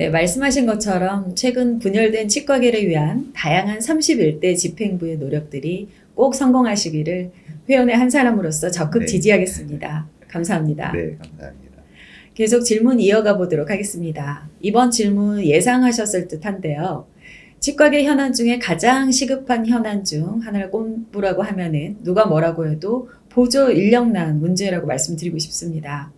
네, 말씀하신 것처럼 최근 분열된 치과계를 위한 다양한 31대 집행부의 노력들이 꼭 성공하시기를 회원의 한 사람으로서 적극 네. 지지하겠습니다. 감사합니다. 네, 감사합니다. 계속 질문 이어가 보도록 하겠습니다. 이번 질문 예상하셨을 듯한데요. 치과계 현안 중에 가장 시급한 현안 중 하나를 꼽으라고 하면은 누가 뭐라고 해도 보조 인력난 문제라고 말씀드리고 싶습니다.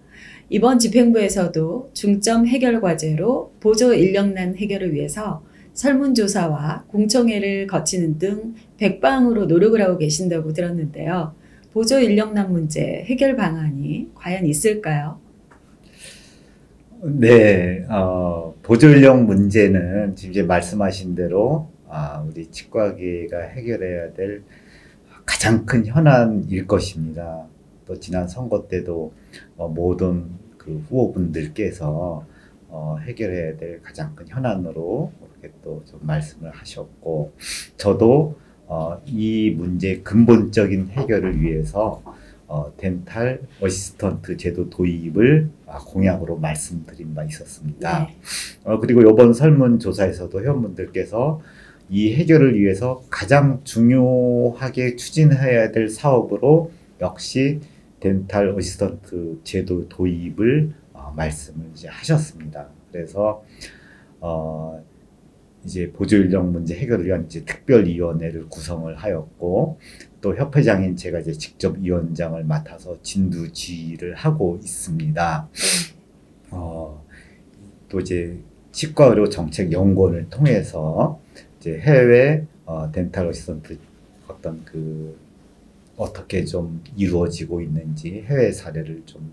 이번 집행부에서도 중점 해결 과제로 보조 인력난 해결을 위해서 설문조사와 공청회를 거치는 등 백방으로 노력을 하고 계신다고 들었는데요. 보조 인력난 문제 해결 방안이 과연 있을까요? 네, 보조인력 문제는 지금 이제 말씀하신 대로 우리 치과계가 해결해야 될 가장 큰 현안일 것입니다. 또 지난 선거 때도 모든 그 후보분들께서 해결해야 될 가장 큰 현안으로 이렇게 또 좀 말씀을 하셨고, 저도 이 문제 근본적인 해결을 위해서 덴탈 어시스턴트 제도 도입을 공약으로 말씀드린 바 있었습니다. 네. 그리고 이번 설문조사에서도 회원분들께서 이 해결을 위해서 가장 중요하게 추진해야 될 사업으로 역시 덴탈 어시스턴트 제도 도입을 말씀을 이제 하셨습니다. 그래서 이제 보조인력 문제 해결을 위한 이제 특별위원회를 구성을 하였고, 또 협회장인 제가 이제 직접 위원장을 맡아서 진두지휘를 하고 있습니다. 또 이제 치과의료 정책 연구원을 통해서 이제 해외 덴탈 어시스턴트 어떤 그 어떻게 좀 이루어지고 있는지 해외 사례를 좀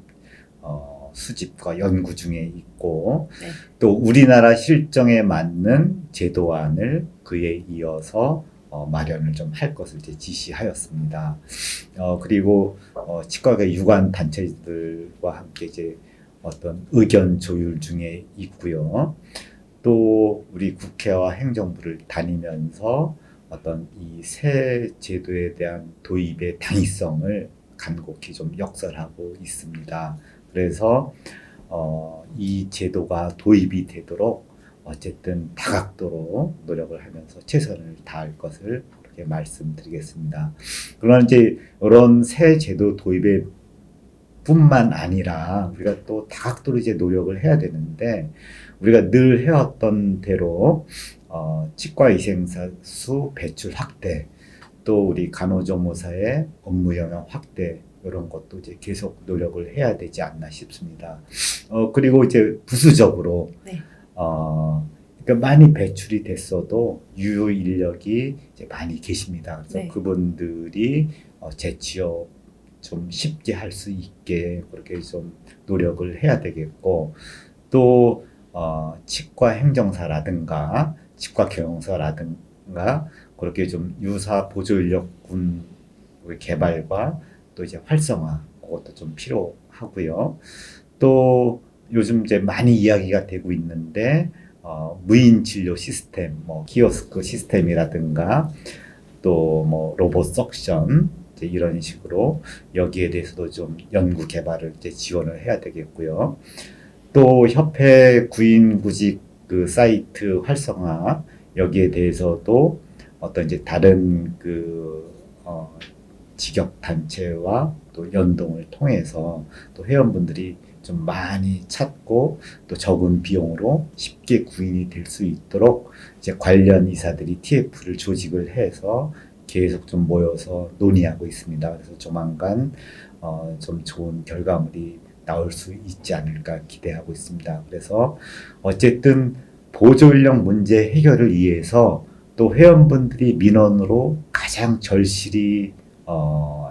수집과 연구 중에 있고, 네. 또 우리나라 실정에 맞는 제도안을 그에 이어서 마련을 좀 할 것을 이제 지시하였습니다. 그리고 치과계 유관 단체들과 함께 이제 어떤 의견 조율 중에 있고요. 또 우리 국회와 행정부를 다니면서 어떤 이 새 제도에 대한 도입의 당위성을 간곡히 좀 역설하고 있습니다. 그래서 이 제도가 도입이 되도록 어쨌든 다각도로 노력을 하면서 최선을 다할 것을 그렇게 말씀드리겠습니다. 그러나 이제 이런 새 제도 도입에 뿐만 아니라 우리가 또 다각도로 이제 노력을 해야 되는데, 우리가 늘 해왔던 대로 치과위생사 수 배출 확대, 또 우리 간호조무사의 업무 영역 확대, 이런 것도 이제 계속 노력을 해야 되지 않나 싶습니다. 그리고 이제 부수적으로 네. 그러니까 많이 배출이 됐어도 유효 인력이 이제 많이 계십니다. 그래서 네. 그분들이 재취업 좀 쉽게 할 수 있게 그렇게 좀 노력을 해야 되겠고, 또 치과 행정사라든가 치과 경영사라든가 그렇게 좀 유사 보조 인력군 개발과 또 이제 활성화, 그것도 좀 필요하고요. 또 요즘 이제 많이 이야기가 되고 있는데 무인 진료 시스템, 뭐 키오스크 시스템이라든가 또 뭐 로봇 석션 이제 이런 식으로 여기에 대해서도 좀 연구 개발을 이제 지원을 해야 되겠고요. 또 협회 구인구직 그 사이트 활성화, 여기에 대해서도 어떤 이제 다른 그 직역 단체와 또 연동을 통해서 또 회원분들이 좀 많이 찾고 또 적은 비용으로 쉽게 구인이 될 수 있도록 이제 관련 이사들이 TF를 조직을 해서 계속 좀 모여서 논의하고 있습니다. 그래서 조만간 좀 좋은 결과물이 나올 수 있지 않을까 기대하고 있습니다. 그래서 어쨌든 보조인력 문제 해결을 위해서 또 회원분들이 민원으로 가장 절실히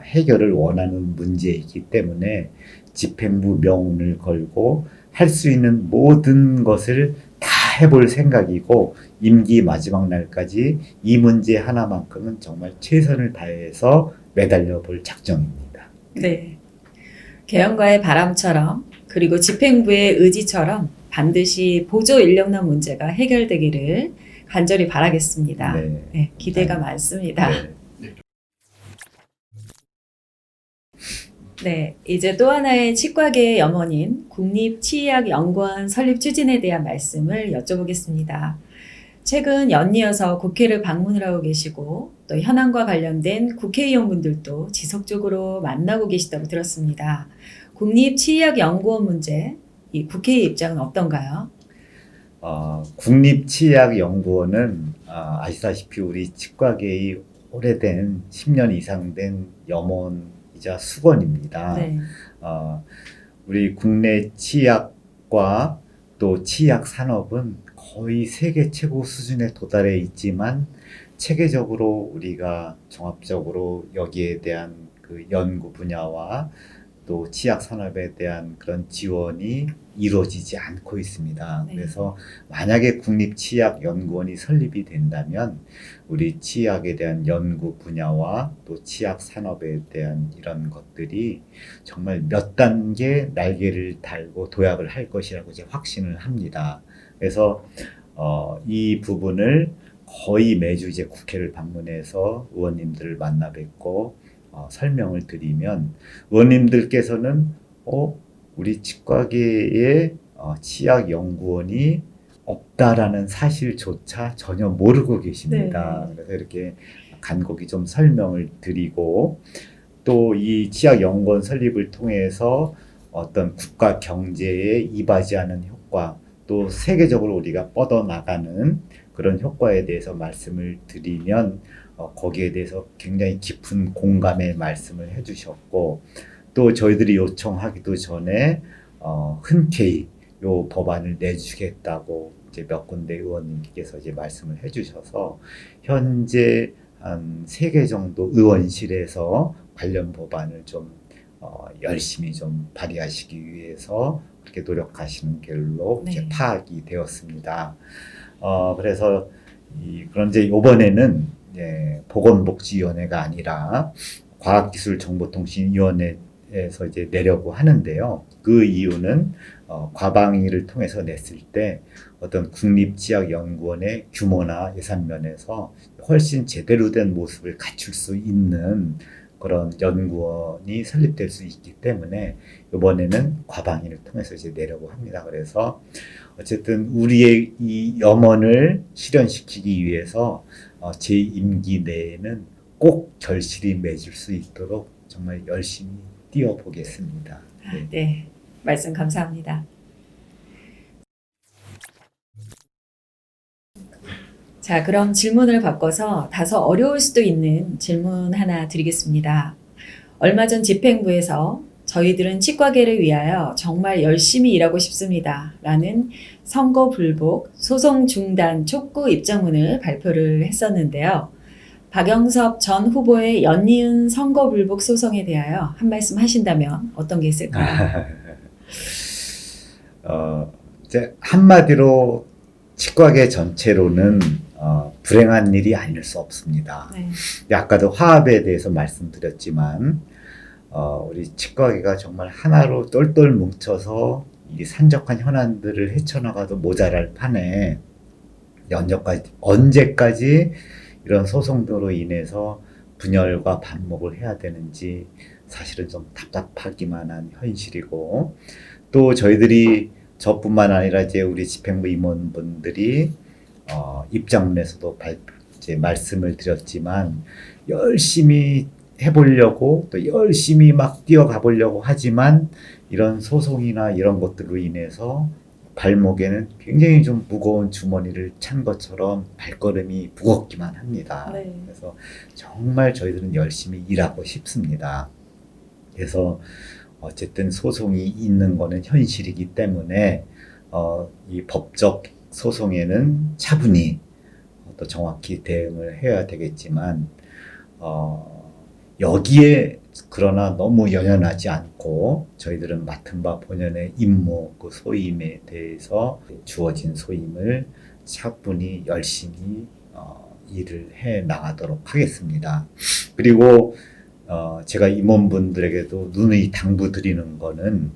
해결을 원하는 문제이기 때문에 집행부 명운을 걸고 할 수 있는 모든 것을 다 해볼 생각이고, 임기 마지막 날까지 이 문제 하나만큼은 정말 최선을 다해서 매달려 볼 작정입니다. 네. 개헌과의 바람처럼 그리고 집행부의 의지처럼 반드시 보조 인력난 문제가 해결되기를 간절히 바라겠습니다. 네. 네, 기대가 많습니다. 네. 네, 이제 또 하나의 치과계의 염원인 국립치의학연구원 설립 추진에 대한 말씀을 여쭤보겠습니다. 최근 연이어서 국회를 방문을 하고 계시고 또 현안과 관련된 국회의원분들도 지속적으로 만나고 계시다고 들었습니다. 국립치의학연구원 문제, 이 국회의 입장은 어떤가요? 국립치의학연구원은 아시다시피 우리 치과계의 오래된 10년 이상 된 염원이자 수건입니다. 네, 우리 국내 치의학과 또 치의학 산업은 거의 세계 최고 수준에 도달해 있지만 체계적으로 우리가 종합적으로 여기에 대한 그 연구 분야와 또 치약 산업에 대한 그런 지원이 이루어지지 않고 있습니다. 네. 그래서 만약에 국립치약연구원이 설립이 된다면 우리 치약에 대한 연구 분야와 또 치약 산업에 대한 이런 것들이 정말 몇 단계 날개를 달고 도약을 할 것이라고 이제 확신을 합니다. 그래서 이 부분을 거의 매주 이제 국회를 방문해서 의원님들을 만나 뵙고 설명을 드리면 의원님들께서는 우리 치과계에 치약연구원이 없다라는 사실조차 전혀 모르고 계십니다. 네. 그래서 이렇게 간곡히 좀 설명을 드리고 또 이 치약연구원 설립을 통해서 어떤 국가 경제에 이바지하는 효과 또 세계적으로 우리가 뻗어나가는 그런 효과에 대해서 말씀을 드리면 거기에 대해서 굉장히 깊은 공감의 말씀을 해주셨고 또 저희들이 요청하기도 전에 흔쾌히 요 법안을 내주겠다고 이제 몇 군데 의원님께서 이제 말씀을 해주셔서 현재 한 3개 정도 의원실에서 관련 법안을 좀 열심히 좀 발의하시기 위해서 그렇게 노력하시는 길로 네. 이제 파악이 되었습니다. 그래서 그런데 이번에는 보건복지위원회가 아니라 과학기술정보통신위원회에서 이제 내려고 하는데요. 그 이유는 과방위를 통해서 냈을 때 어떤 국립치약연구원의 규모나 예산 면에서 훨씬 제대로 된 모습을 갖출 수 있는 그런 연구원이 설립될 수 있기 때문에 이번에는 과방위를 통해서 이제 내려고 합니다. 그래서 어쨌든 우리의 이 염원을 실현시키기 위해서 제 임기 내에는 꼭 결실이 맺을 수 있도록 정말 열심히 뛰어보겠습니다. 네. 네, 말씀 감사합니다. 자, 그럼 질문을 바꿔서 다소 어려울 수도 있는 질문 하나 드리겠습니다. 얼마 전 집행부에서 저희들은 치과계를 위하여 정말 열심히 일하고 싶습니다. 라는 선거 불복, 소송 중단 촉구 입장문을 발표를 했었는데요. 박영섭 전 후보의 연이은 선거 불복 소송에 대하여 한 말씀 하신다면 어떤 게 있을까요? 이제 한마디로 치과계 전체로는 불행한 일이 아닐 수 없습니다. 네. 아까도 화합에 대해서 말씀드렸지만 우리 치과계가 정말 하나로 똘똘 뭉쳐서 이 산적한 현안들을 헤쳐나가도 모자랄 판에 언제까지 이런 소송으로 인해서 분열과 반목을 해야 되는지 사실은 좀 답답하기만 한 현실이고 또 저희들이 저뿐만 아니라 이제 우리 집행부 임원분들이 입장문에서도 이제 말씀을 드렸지만 열심히 해보려고 또 열심히 막 뛰어가 보려고 하지만 이런 소송이나 이런 것들로 인해서 발목에는 굉장히 좀 무거운 주머니를 찬 것처럼 발걸음이 무겁기만 합니다. 네. 그래서 정말 저희들은 열심히 일하고 싶습니다. 그래서 어쨌든 소송이 있는 거는 현실이기 때문에 이 법적 소송에는 차분히 또 정확히 대응을 해야 되겠지만 여기에 그러나 너무 연연하지 않고 저희들은 맡은 바 본연의 임무, 그 소임에 대해서 주어진 소임을 차분히 열심히 일을 해 나가도록 하겠습니다. 그리고 제가 임원분들에게도 누누이 당부드리는 거는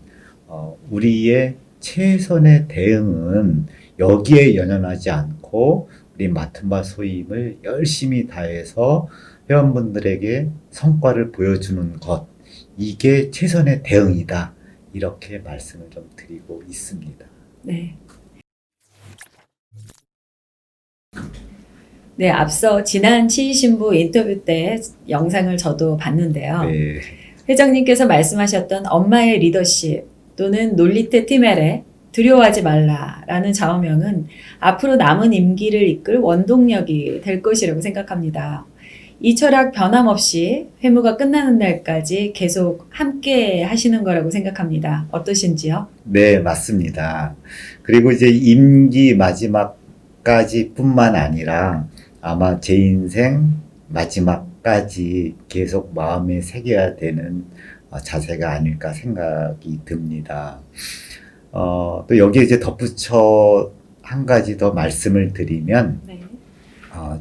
우리의 최선의 대응은 여기에 연연하지 않고 우리 맡은 바 소임을 열심히 다해서 회원분들에게 성과를 보여주는 것, 이게 최선의 대응이다. 이렇게 말씀을 좀 드리고 있습니다. 네. 네, 앞서 지난 치의신부 인터뷰 때 영상을 저도 봤는데요. 네. 회장님께서 말씀하셨던 엄마의 리더십 또는 놀리테 티메레 두려워하지 말라라는 좌우명은 앞으로 남은 임기를 이끌 원동력이 될 것이라고 생각합니다. 이 철학 변함없이 회무가 끝나는 날까지 계속 함께 하시는 거라고 생각합니다. 어떠신지요? 네, 맞습니다. 그리고 이제 임기 마지막까지 뿐만 아니라 아마 제 인생 마지막까지 계속 마음에 새겨야 되는 자세가 아닐까 생각이 듭니다. 또 여기에 이제 덧붙여 한 가지 더 말씀을 드리면, 네.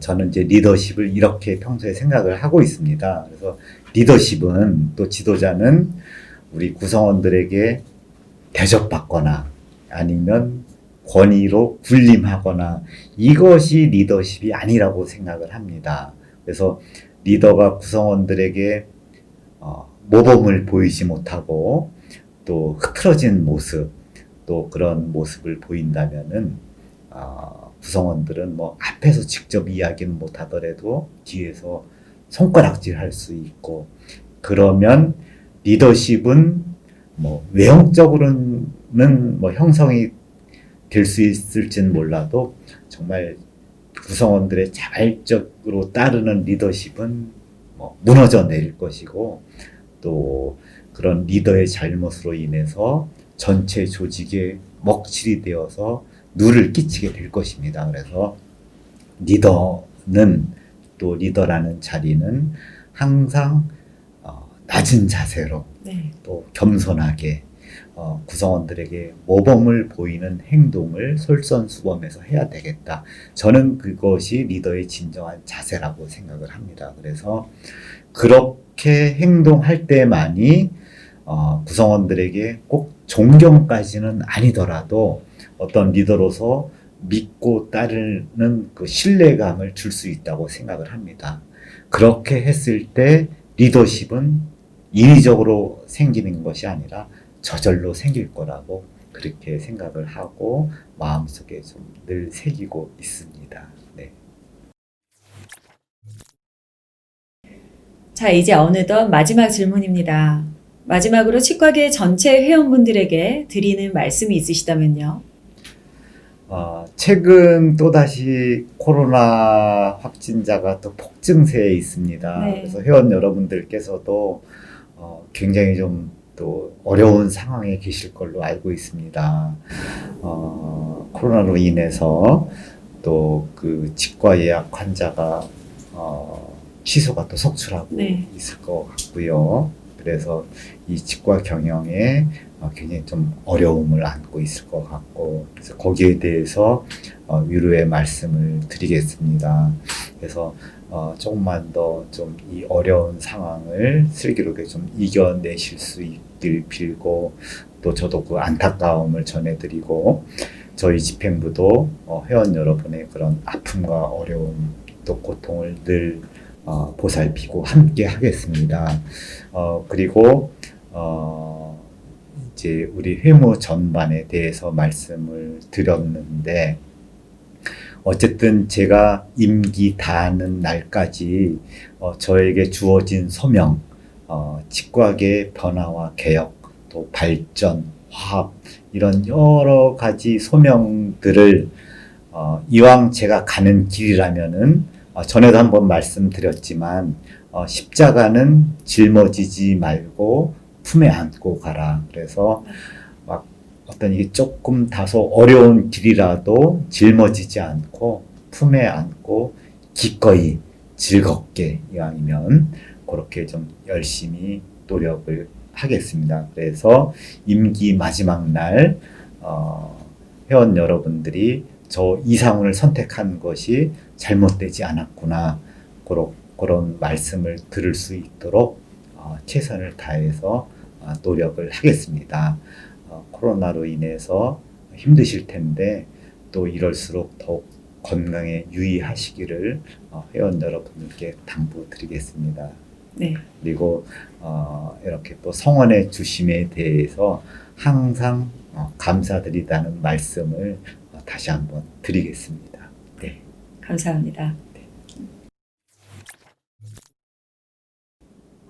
저는 이제 리더십을 이렇게 평소에 생각을 하고 있습니다. 그래서 리더십은 또 지도자는 우리 구성원들에게 대접받거나 아니면 권위로 군림하거나 이것이 리더십이 아니라고 생각을 합니다. 그래서 리더가 구성원들에게 모범을 보이지 못하고 또 흐트러진 모습, 또 그런 모습을 보인다면은 구성원들은 뭐 앞에서 직접 이야기는 못하더라도 뒤에서 손가락질 할 수 있고, 그러면 리더십은 뭐 외형적으로는 뭐 형성이 될 수 있을지는 몰라도 정말 구성원들의 자발적으로 따르는 리더십은 뭐 무너져 내릴 것이고, 또 그런 리더의 잘못으로 인해서 전체 조직에 먹칠이 되어서 누를 끼치게 될 것입니다. 그래서 리더는, 또 리더라는 자리는 항상 낮은 자세로 네. 또 겸손하게 구성원들에게 모범을 보이는 행동을 솔선수범해서 해야 되겠다. 저는 그것이 리더의 진정한 자세라고 생각을 합니다. 그래서 그렇게 행동할 때만이 구성원들에게 꼭 존경까지는 아니더라도 어떤 리더로서 믿고 따르는 그 신뢰감을 줄 수 있다고 생각을 합니다. 그렇게 했을 때 리더십은 인위적으로 생기는 것이 아니라 저절로 생길 거라고 그렇게 생각을 하고 마음속에 좀 늘 새기고 있습니다. 네. 자, 이제 어느덧 마지막 질문입니다. 마지막으로 치과계 전체 회원분들에게 드리는 말씀이 있으시다면요. 최근 또다시 코로나 확진자가 또 폭증세에 있습니다. 네. 그래서 회원 여러분들께서도 굉장히 좀 또 어려운 상황에 계실 걸로 알고 있습니다. 코로나로 인해서 또 그 치과 예약 환자가 취소가 또 속출하고 네. 있을 것 같고요. 그래서 이 치과 경영에 굉장히 좀 어려움을 안고 있을 것 같고, 그래서 거기에 대해서 위로의 말씀을 드리겠습니다. 그래서 조금만 더 좀 이 어려운 상황을 슬기롭게 좀 이겨내실 수 있길 빌고, 또 저도 그 안타까움을 전해드리고, 저희 집행부도 회원 여러분의 그런 아픔과 어려움 또 고통을 늘 보살피고 함께 하겠습니다. 그리고 이제 우리 회무 전반에 대해서 말씀을 드렸는데, 어쨌든 제가 임기 다하는 날까지 저에게 주어진 소명, 치과계 변화와 개혁, 또 발전, 화합, 이런 여러 가지 소명들을 이왕 제가 가는 길이라면은 전에도 한번 말씀드렸지만 십자가는 짊어지지 말고 품에 안고 가라. 그래서 막 어떤 이게 조금 다소 어려운 길이라도 짊어지지 않고 품에 안고 기꺼이 즐겁게 이왕이면 그렇게 좀 열심히 노력을 하겠습니다. 그래서 임기 마지막 날 회원 여러분들이 저 이상훈을 선택한 것이 잘못되지 않았구나, 그런 말씀을 들을 수 있도록 최선을 다해서 노력을 하겠습니다. 코로나로 인해서 힘드실 텐데 또 이럴수록 더욱 건강에 유의하시기를 회원 여러분들께 당부드리겠습니다. 네. 그리고 이렇게 또 성원해 주심에 대해서 항상 감사드리다는 말씀을 다시 한번 드리겠습니다. 네. 감사합니다.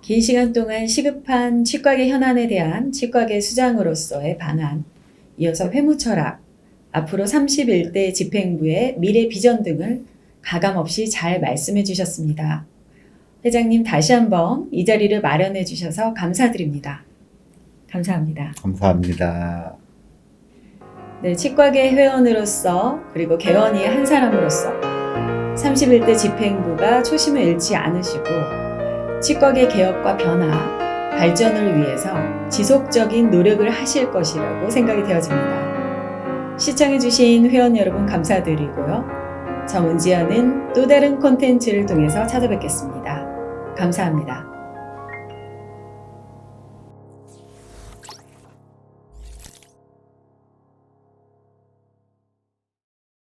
긴 시간 동안 시급한 치과계 현안에 대한 치과계 수장으로서의 방안, 이어서 회무 철학, 앞으로 31대 집행부의 미래 비전 등을 가감없이 잘 말씀해 주셨습니다. 회장님 다시 한번 이 자리를 마련해 주셔서 감사드립니다. 감사합니다. 감사합니다. 네, 치과계 회원으로서 그리고 개원이의 한 사람으로서 31대 집행부가 초심을 잃지 않으시고 치과계 개혁과 변화, 발전을 위해서 지속적인 노력을 하실 것이라고 생각이 되어집니다. 시청해주신 회원 여러분 감사드리고요. 정은지연은 또 다른 콘텐츠를 통해서 찾아뵙겠습니다. 감사합니다.